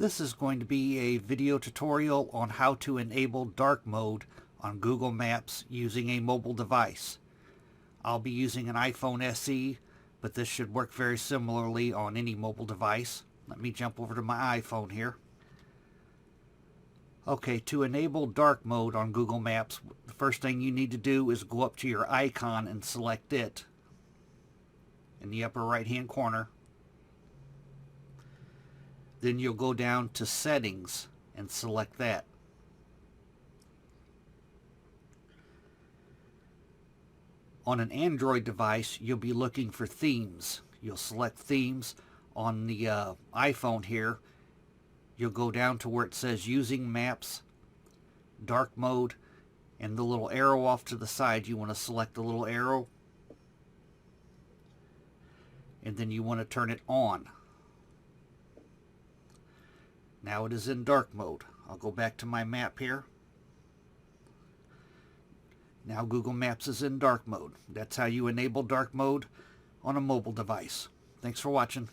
This is going to be a video tutorial on how to enable dark mode on Google Maps using a mobile device. I'll be using an iPhone SE, but this should work very similarly on any mobile device. Let me jump over to my iPhone here. Okay, to enable dark mode on Google Maps, the first thing you need to do is go up to your icon and select it in the upper right hand corner. Then you'll go down to Settings and select that. On an Android device, you'll be looking for themes. You'll select themes. On the iPhone here, you'll go down to where it says Using Maps, Dark Mode, and the little arrow off to the side. You want to select the little arrow, and then you want to turn it on. Now it is in dark mode. I'll go back to my map here. Now Google Maps is in dark mode. That's how you enable dark mode on a mobile device. Thanks for watching.